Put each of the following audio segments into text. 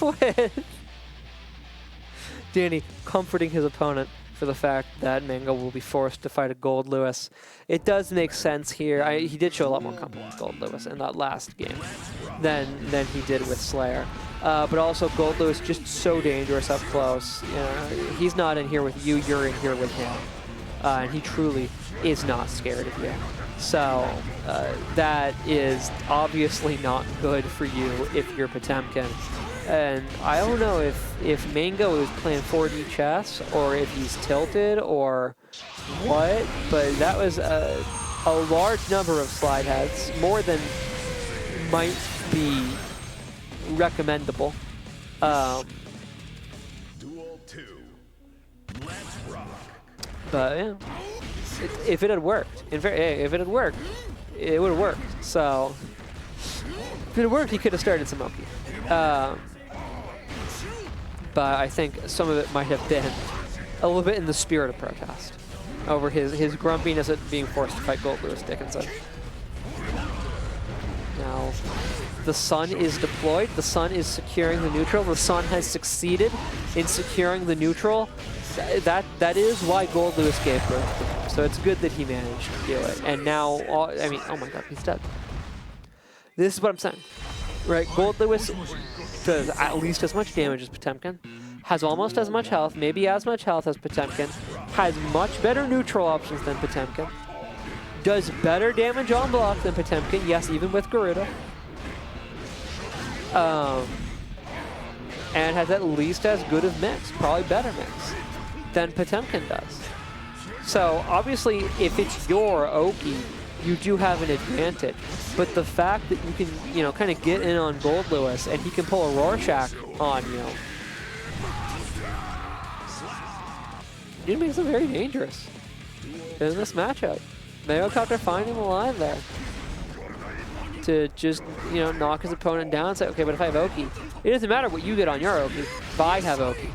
with Jandy comforting his opponent for the fact that Mango will be forced to fight a Goldlewis. It does make sense here. He did show a lot more confidence, Goldlewis, in that last game than he did with Slayer. But also Goldlewis just so dangerous up close. You know, he's not in here with you, you're in here with him. And he truly is not scared of you. So that is obviously not good for you if you're Potemkin. And I don't know if Mango is playing 4D chess or if he's tilted or what, but that was a large number of slide heads, more than might be recommendable. Duel 2. Let's rock. But yeah, if it had worked, if it had worked, it would have worked. So if it had worked, he could have started some monkey. But I think some of it might have been a little bit in the spirit of protest over his grumpiness at being forced to fight Goldlewis Dickinson. Now, the Sun is deployed. The Sun is securing the neutral. The Sun has succeeded in securing the neutral. That is why Goldlewis gave birth to him. So it's good that he managed to do it. And now, I mean, oh my God, he's dead. This is what I'm saying, right? Goldlewis does at least as much damage as Potemkin, has almost as much health, maybe as much health as Potemkin, has much better neutral options than Potemkin, does better damage on block than Potemkin, yes, even with Garuda, and has at least as good of mix, probably better mix, than Potemkin does. So obviously, if it's your Oki, you do have an advantage. But the fact that you can, you know, kind of get in on Goldlewis and he can pull a Rorschach on you, it makes him very dangerous in this matchup. Mangocopter finding the line there to just, you know, knock his opponent down and say, okay, but if I have Oki, it doesn't matter what you get on your Oki, if I have Oki.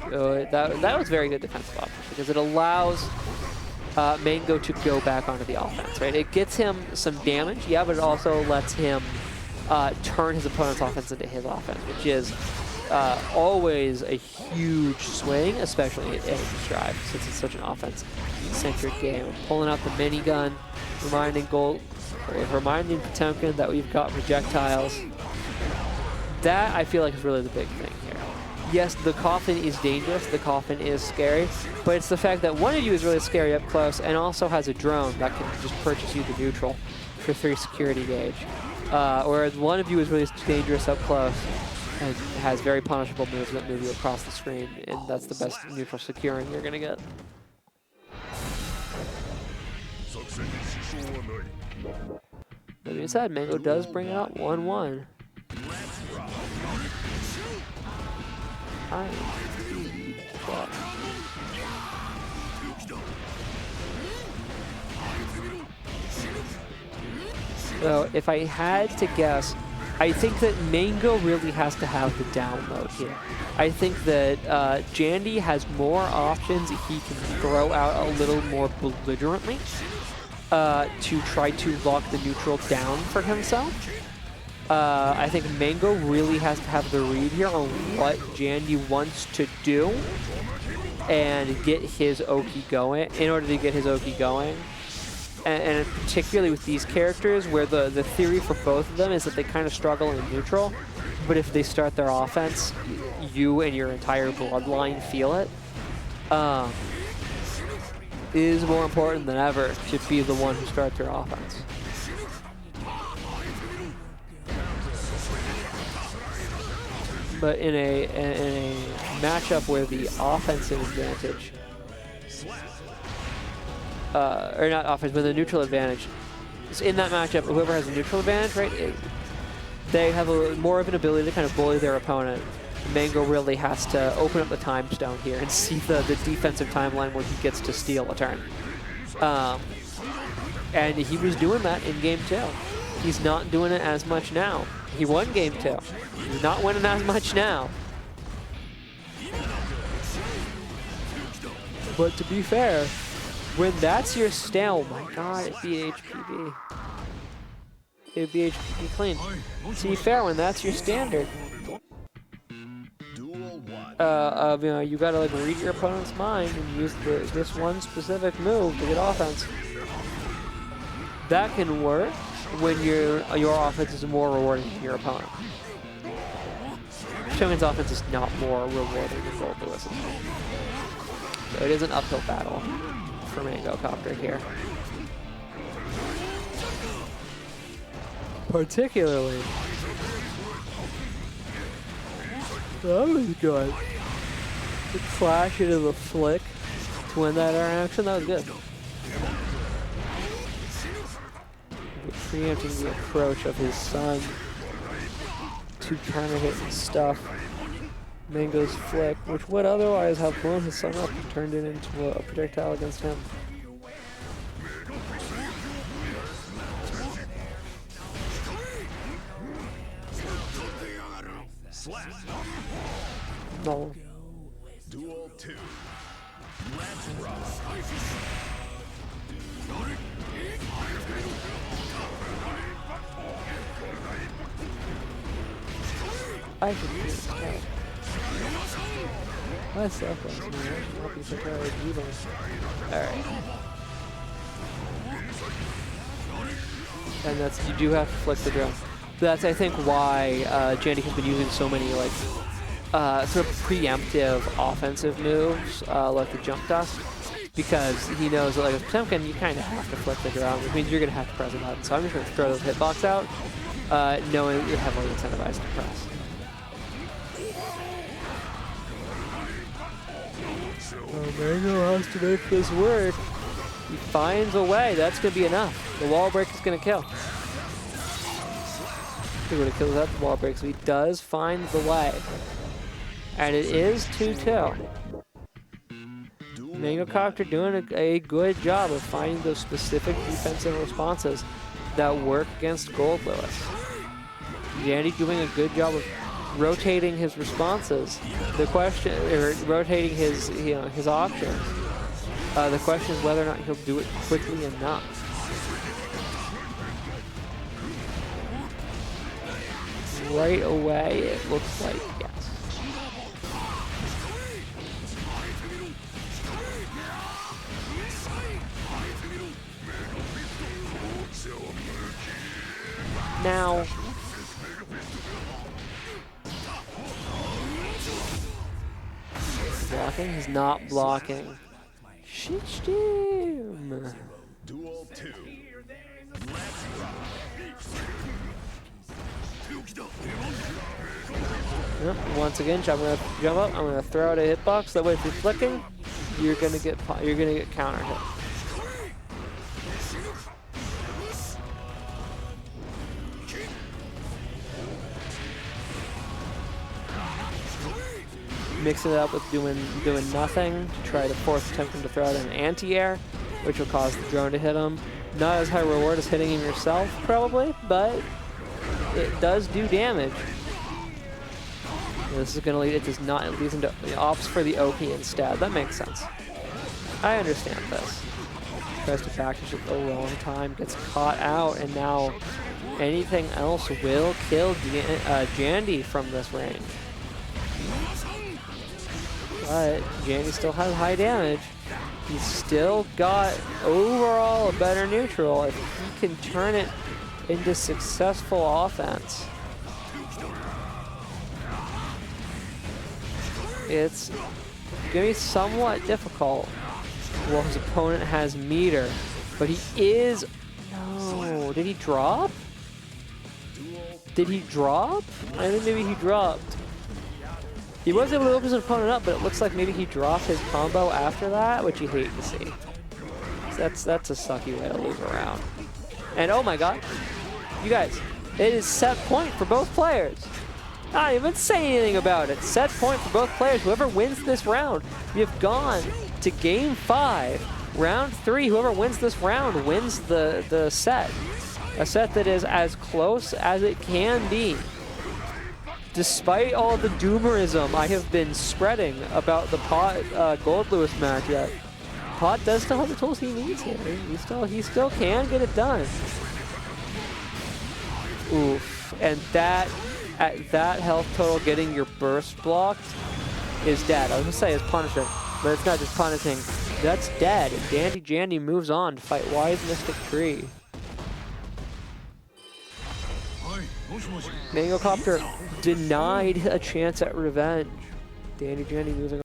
So that was very good defensive option because it allows Mango to go back onto the offense, right? It gets him some damage, yeah, but it also lets him turn his opponent's offense into his offense, which is always a huge swing, especially at Energy Drive, since it's such an offense-centric game. Pulling out the minigun, reminding Potemkin that we've got projectiles. That, I feel like, is really the big thing here. Yes, the coffin is dangerous, the coffin is scary, but it's the fact that one of you is really scary up close and also has a drone that can just purchase you the neutral for 3 security gauge. Whereas one of you is really dangerous up close and has very punishable moves that move you across the screen, and that's the best neutral securing you're going to get. That being said, Mango does bring out 1-1. So if I had to guess, I think that Mango really has to have the download here. I think that Jandy has more options he can throw out a little more belligerently to try to lock the neutral down for himself. I think Mango really has to have the read here on what Jandy wants to do and get his Oki going, in order to get his Oki going. And particularly with these characters, where the theory for both of them is that they kind of struggle in neutral, but if they start their offense, you and your entire bloodline feel it. It is more important than ever to be the one who starts your offense. But in a matchup where the offensive advantage, or not offense, but the neutral advantage, so in that matchup, whoever has a neutral advantage, right, they have more of an ability to kind of bully their opponent. Mango really has to open up the time stone here and see the defensive timeline where he gets to steal a turn. And he was doing that in game 2. He's not doing it as much now. He won game 2. He's not winning as much now. But to be fair, when that's your style, oh my god, it beat HPV. it'd be clean. To be fair, when that's your standard, Duel 1. you know, you gotta like read your opponent's mind and use this one specific move to get offense. That can work when your offense is more rewarding than your opponent. Potemkin's offense is not more rewarding than Goldlewis. So it is an uphill battle for Mangocopter here. Particularly. That was good. The flash into the flick to win that interaction, that was good. Preempting the approach of his son to counter hit and stuff Mango's flick, which would otherwise have blown his son up and turned it into a projectile against him. No. Duel 2. Let's rock. I should be scared. My stuff was me. I should not be so tired either. Alright. And that's, you do have to flick the drum. That's, I think, why Jandy has been using so many, like, sort of preemptive offensive moves, like the jump dust, because he knows that, like, with Potemkin, you kind of have to flick the drum, which means you're going to have to press a button. So I'm just going to throw those hitbox out, knowing that you're heavily incentivized to press. Oh, Mango has to make this work. He finds a way. That's going to be enough. The wall break is going to kill. He would have killed without the wall break, so he does find the way. And it is 2-2. Mangocopter doing a good job of finding those specific defensive responses that work against Goldlewis. Jandy doing a good job of rotating his responses. The question, or rotating his, you know, his options. The question is whether or not he'll do it quickly enough. Right away, it looks like yes. Now, blocking? He's not blocking. Shitstorm. Duel 2. Yep. Once again, I'm gonna jump up. I'm gonna throw out a hitbox. That way, if you're flicking, you're gonna get counter hit. Mixing it up with doing nothing to try to force Potemkin to throw out an anti-air, which will cause the drone to hit him. Not as high reward as hitting him yourself, probably, but it does do damage. This is going to lead, it does not, it leads into the opts for the OP instead. That makes sense. I understand this. Tries to backdash it a long time, gets caught out, and now anything else will kill Jandy from this range. But Jandy still has high damage. He's still got overall a better neutral if he can turn it into successful offense. It's gonna be somewhat difficult. Well, his opponent has meter, but he is. No, did he drop? Did he drop? I think maybe he dropped. He was able to open his opponent up, but it looks like maybe he dropped his combo after that, which you hate to see. That's a sucky way to lose a round. And oh my god, you guys, it is set point for both players. Not even say anything about it. Set point for both players. Whoever wins this round, we have gone to game 5. Round 3, whoever wins this round wins the set. A set that is as close as it can be. Despite all the doomerism I have been spreading about the Pot Goldlewis matchup, Pot does still have the tools he needs here. He still can get it done. Oof. And that, at that health total, getting your burst blocked is dead. I was gonna say it's punishing, but it's not just punishing. That's dead. And Jandy moves on to fight Wise Mystic Tree. Mangocopter denied a chance at revenge. Jandy moving on.